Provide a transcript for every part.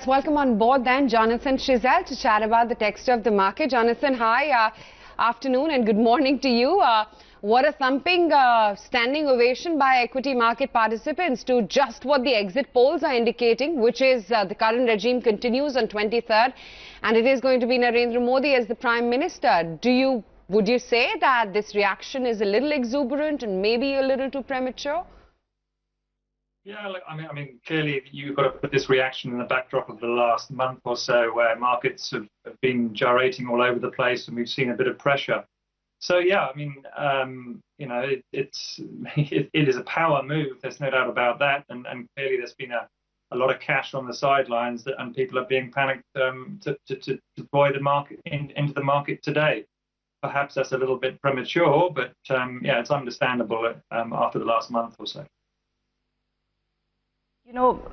Let's welcome on board then Jonathan Schiessl to chat about the text of the market. Jonathan, hi, afternoon and good morning to you. What a thumping standing ovation by equity market participants to just what the exit polls are indicating, which is the current regime continues on 23rd and it is going to be Narendra Modi as the Prime Minister. Would you say that this reaction is a little exuberant and maybe a little too premature? Yeah, look, I mean, clearly you've got to put this reaction in the backdrop of the last month or so, where markets have been gyrating all over the place, and we've seen a bit of pressure. So yeah, I mean, it is a power move. There's no doubt about that, and clearly there's been a lot of cash on the sidelines, and people are being panicked to deploy the market into the market today. Perhaps that's a little bit premature, but yeah, it's understandable after the last month or so. You know,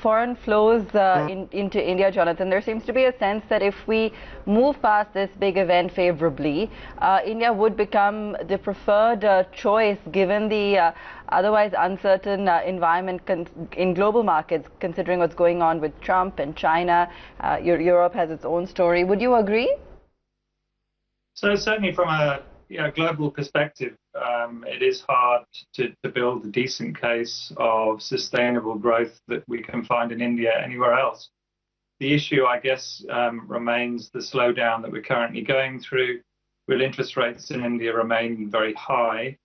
foreign flows into India, Jonathan, there seems to be a sense that if we move past this big event favorably, India would become the preferred choice given the otherwise uncertain environment in global markets, considering what's going on with Trump and China. Europe has its own story. Would you agree? So certainly from a global perspective, it is hard to build a decent case of sustainable growth that we can find in India anywhere else. The issue, I guess, remains the slowdown that we're currently going through. Real interest rates in India remain very high,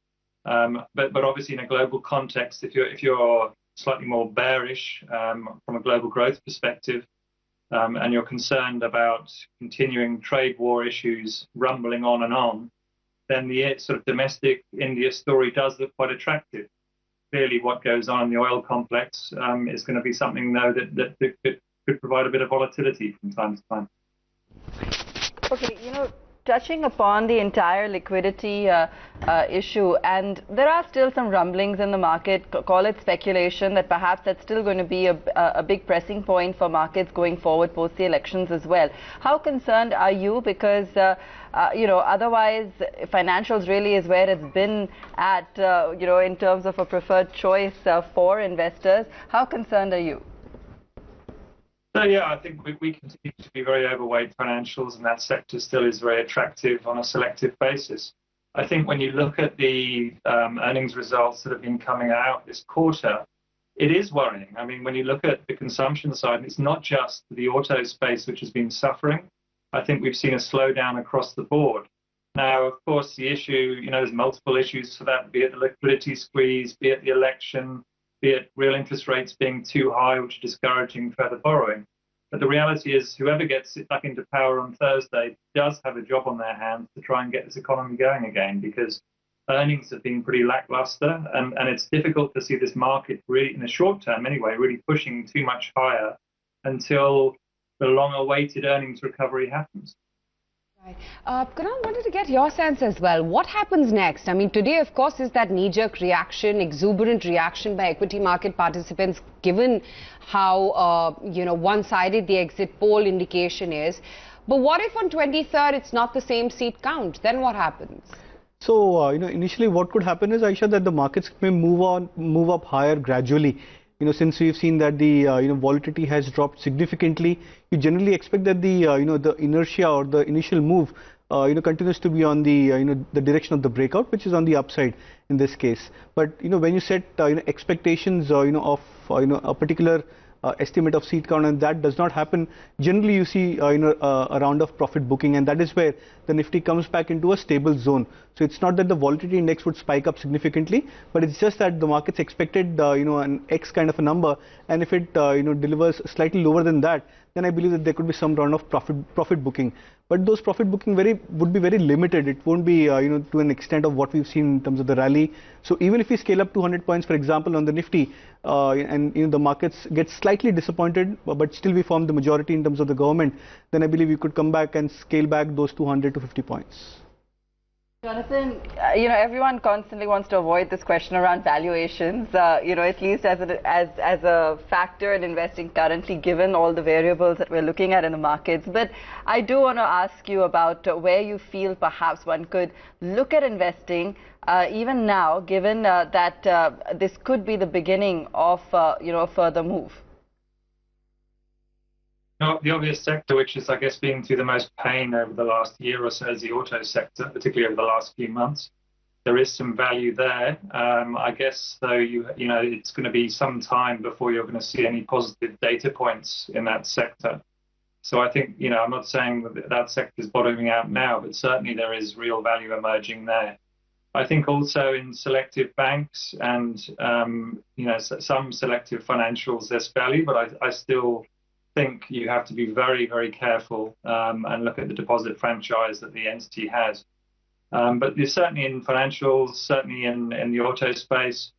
but obviously in a global context, if you're slightly more bearish from a global growth perspective, and you're concerned about continuing trade war issues rumbling on, then the sort of domestic India story does look quite attractive. Clearly, what goes on in the oil complex is going to be something, though, that could provide a bit of volatility from time to time. Okay, touching upon the entire liquidity issue, and there are still some rumblings in the market, call it speculation, that perhaps that's still going to be a big pressing point for markets going forward post the elections as well. How concerned are you? Because, otherwise financials really is where it's been at, in terms of a preferred choice for investors. How concerned are you? So yeah, I think we continue to be very overweight financials, and that sector still is very attractive on a selective basis. I think when you look at the earnings results that have been coming out this quarter, it is worrying. I mean, when you look at the consumption side, it's not just the auto space which has been suffering. I think we've seen a slowdown across the board. Now, of course, the issue, there's multiple issues for that, be it the liquidity squeeze, be it the election, be it real interest rates being too high, which are discouraging further borrowing. But the reality is whoever gets back into power on Thursday does have a job on their hands to try and get this economy going again, because earnings have been pretty lackluster, and it's difficult to see this market really, in the short term anyway, really pushing too much higher until the long-awaited earnings recovery happens. Right. Kunal, wanted to get your sense as well. What happens next? I mean, today, of course, is that knee-jerk reaction, exuberant reaction by equity market participants, given how, one-sided the exit poll indication is. But what if on 23rd it's not the same seat count? Then what happens? So, initially what could happen is, Aisha, that the markets may move up higher gradually. Since we've seen that the volatility has dropped significantly, you generally expect that the the inertia or the initial move continues to be on the the direction of the breakout, which is on the upside in this case. But when you set expectations of a particular estimate of seat count, and that does not happen, generally you see a round of profit booking, and that is where the Nifty comes back into a stable zone. So it's not that the volatility index would spike up significantly, but it's just that the markets expected an X kind of a number, and if it delivers slightly lower than that, then I believe that there could be some round of profit booking. But those profit booking would be very limited. It won't be to an extent of what we've seen in terms of the rally. So even if we scale up 200 points, for example, on the Nifty, and the markets get slightly disappointed, but still we form the majority in terms of the government, then I believe we could come back and scale back those 200 to 50 points. Jonathan, everyone constantly wants to avoid this question around valuations, at least as a factor in investing currently, given all the variables that we're looking at in the markets. But I do want to ask you about where you feel perhaps one could look at investing even now, given that this could be the beginning of, a further move. The obvious sector, which is, I guess, been through the most pain over the last year or so, is the auto sector, particularly over the last few months. There is some value there. I guess, though, it's going to be some time before you're going to see any positive data points in that sector. So I think, I'm not saying that sector is bottoming out now, but certainly there is real value emerging there. I think also in selective banks and, some selective financials, there's value, but I still think you have to be very, very careful and look at the deposit franchise that the entity has. But certainly in financials, certainly in the auto space,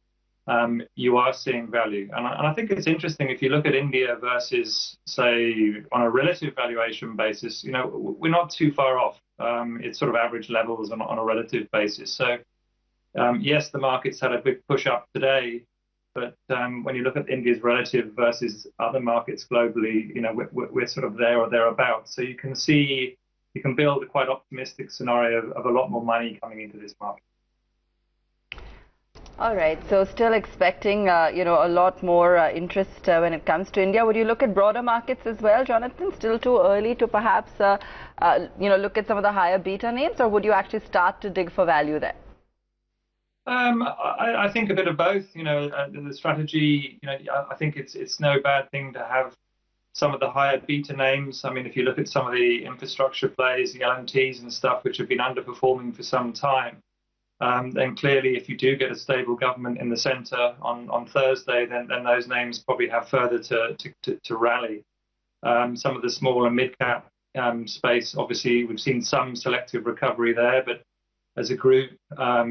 you are seeing value. And I think it's interesting if you look at India versus, say, on a relative valuation basis, we're not too far off. It's sort of average levels on a relative basis. So, yes, the market's had a big push up today, but when you look at India's relative versus other markets globally, we're sort of there or thereabouts. So you can build a quite optimistic scenario of a lot more money coming into this market. All right, so still expecting, a lot more interest when it comes to India. Would you look at broader markets as well, Jonathan? Still too early to perhaps, look at some of the higher beta names, or would you actually start to dig for value there? I think a bit of both. The strategy. I think it's no bad thing to have some of the higher beta names. I mean, if you look at some of the infrastructure plays, the LMTs and stuff, which have been underperforming for some time. Then clearly, if you do get a stable government in the centre on Thursday, then those names probably have further to rally. Some of the small and mid-cap space, obviously, we've seen some selective recovery there, but as a group,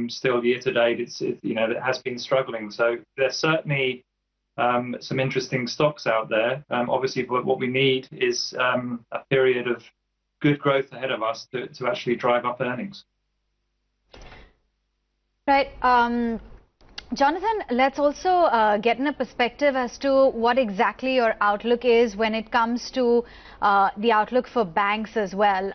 still year to date, it has been struggling. So there's certainly some interesting stocks out there. Obviously, what we need is a period of good growth ahead of us to actually drive up earnings. Right. Jonathan, let's also get in a perspective as to what exactly your outlook is when it comes to the outlook for banks as well.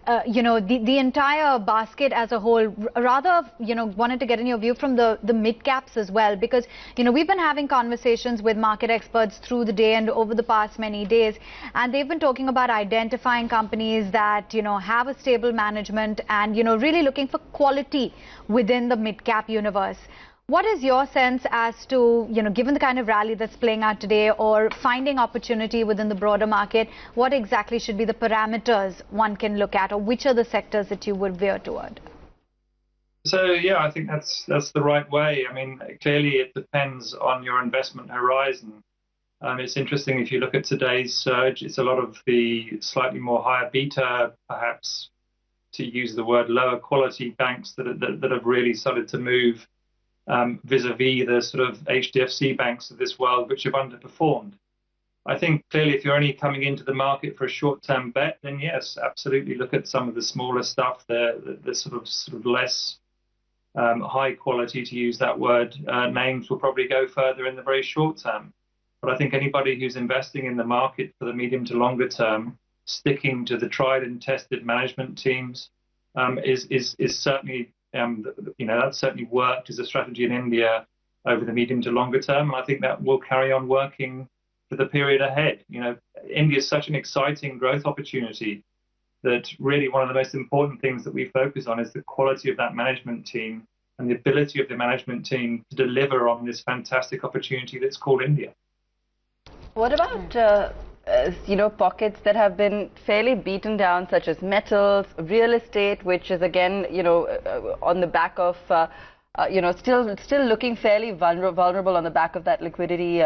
The entire basket as a whole, rather, wanted to get in your view from the mid caps as well, because, we've been having conversations with market experts through the day and over the past many days, and they've been talking about identifying companies that, have a stable management and, really looking for quality within the mid cap universe. What is your sense as to, given the kind of rally that's playing out today, or finding opportunity within the broader market, what exactly should be the parameters one can look at, or which are the sectors that you would veer toward? So, yeah, I think that's the right way. I mean, clearly it depends on your investment horizon. It's interesting if you look at today's surge, it's a lot of the slightly more higher beta, perhaps to use the word lower quality banks that have really started to move vis-a-vis the sort of HDFC banks of this world, which have underperformed. I think clearly if you're only coming into the market for a short-term bet, then yes, absolutely look at some of the smaller stuff, the sort of less high quality, to use that word, names will probably go further in the very short term. But I think anybody who's investing in the market for the medium to longer term, sticking to the tried and tested management teams is certainly that's certainly worked as a strategy in India over the medium to longer term. And I think that will carry on working for the period ahead. India is such an exciting growth opportunity that really one of the most important things that we focus on is the quality of that management team and the ability of the management team to deliver on this fantastic opportunity that's called India. What about pockets that have been fairly beaten down, such as metals, real estate, which is again, on the back of, still looking fairly vulnerable on the back of that liquidity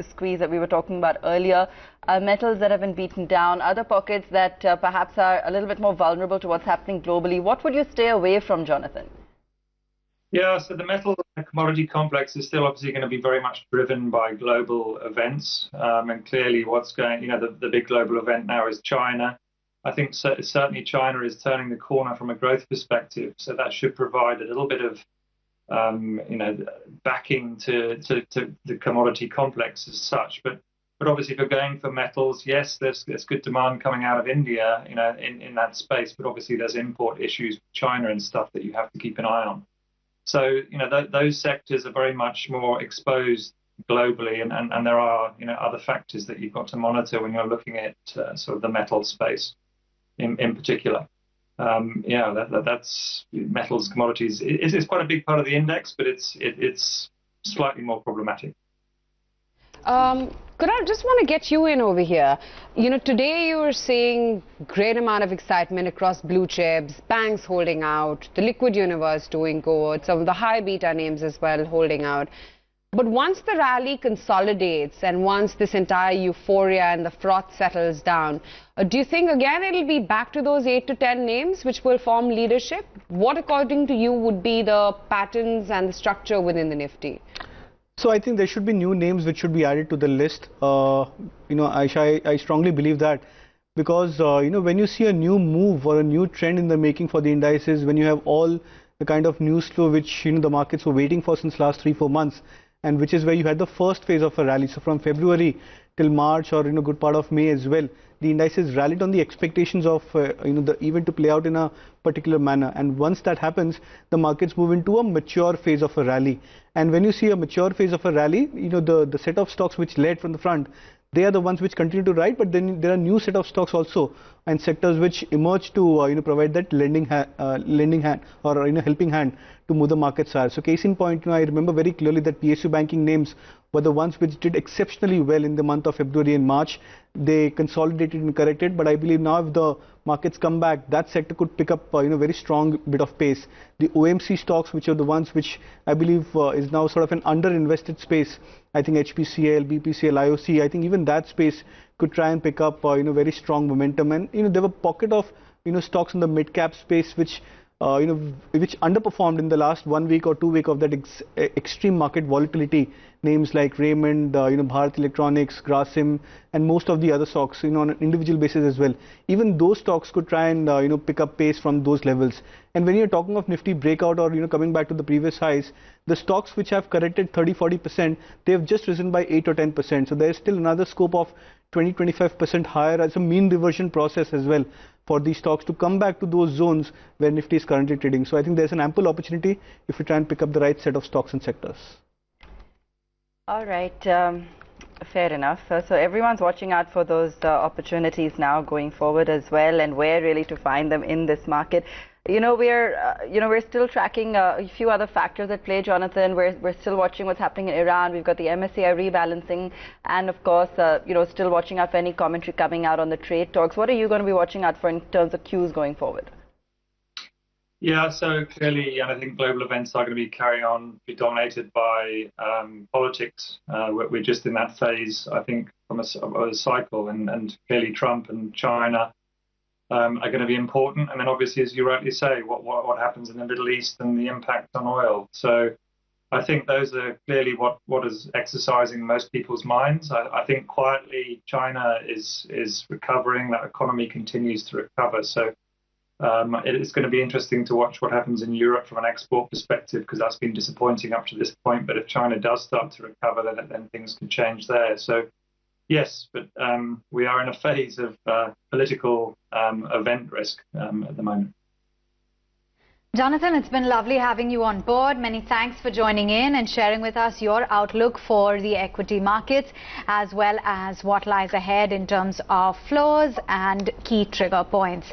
squeeze that we were talking about earlier. Metals that have been beaten down, other pockets that perhaps are a little bit more vulnerable to what's happening globally. What would you stay away from, Jonathan? Yeah, so the metal and commodity complex is still obviously going to be very much driven by global events. And clearly what's going, the big global event now is China. I think certainly China is turning the corner from a growth perspective. So that should provide a little bit of, backing to the commodity complex as such. But obviously if you're going for metals, yes, there's good demand coming out of India, in that space. But obviously there's import issues with China and stuff that you have to keep an eye on. So, those sectors are very much more exposed globally, and there are other factors that you've got to monitor when you're looking at sort of the metal space in particular. That's metals, commodities. It's quite a big part of the index, but it's slightly more problematic. Could I just want to get you in over here? Today you were seeing great amount of excitement across blue chips, banks holding out, the liquid universe doing good, some of the high beta names as well holding out. But once the rally consolidates and once this entire euphoria and the froth settles down, do you think again it'll be back to those 8 to 10 names which will form leadership? What, according to you, would be the patterns and the structure within the Nifty? So I think there should be new names which should be added to the list. Aisha, I strongly believe that, because when you see a new move or a new trend in the making for the indices, when you have all the kind of news flow which the markets were waiting for since last 3-4 months, and which is where you had the first phase of a rally. So from February till March, or good part of May as well, the indices rallied on the expectations of the event to play out in a particular manner. And once that happens, the markets move into a mature phase of a rally. And when you see a mature phase of a rally, the set of stocks which led from the front, they are the ones which continue to ride. But then there are new set of stocks also and sectors which emerge to provide that lending hand or helping hand to move the markets higher. So case in point, I remember very clearly that PSU banking names were the ones which did exceptionally well in the month of February and March. They consolidated and corrected, but I believe now if the markets come back, that sector could pick up very strong bit of pace. The OMC stocks, which are the ones which I believe is now sort of an underinvested space. I think HPCL, BPCL, IOC, I think even that space could try and pick up very strong momentum. And there were pocket of stocks in the mid cap space which which underperformed in the last 1 week or 2 weeks of that extreme market volatility. Names like Raymond, Bharat Electronics, Grasim, and most of the other stocks, on an individual basis as well. Even those stocks could try and pick up pace from those levels. And when you're talking of Nifty breakout or coming back to the previous highs, the stocks which have corrected 30-40%, they have just risen by 8 or 10%. So there is still another scope of 20-25% higher as a mean reversion process as well for these stocks to come back to those zones where Nifty is currently trading. So I think there's an ample opportunity if we try and pick up the right set of stocks and sectors. All right, fair enough. So everyone's watching out for those opportunities now going forward as well, and where really to find them in this market. We're still tracking a few other factors at play, Jonathan. We're still watching what's happening in Iran. We've got the MSCI rebalancing, and of course, still watching out for any commentary coming out on the trade talks. What are you going to be watching out for in terms of cues going forward? Yeah, so clearly, I think global events are going to be dominated by politics. We're just in that phase, I think, from a cycle, and clearly Trump and China are going to be important. And then obviously, as you rightly say, what happens in the Middle East and the impact on oil. So I think those are clearly what is exercising most people's minds. I think quietly China is recovering. That economy continues to recover. So it's going to be interesting to watch what happens in Europe from an export perspective, because that's been disappointing up to this point. But if China does start to recover, then things could change there. So yes, but we are in a phase of political event risk at the moment. Jonathan, it's been lovely having you on board. Many thanks for joining in and sharing with us your outlook for the equity markets, as well as what lies ahead in terms of flows and key trigger points.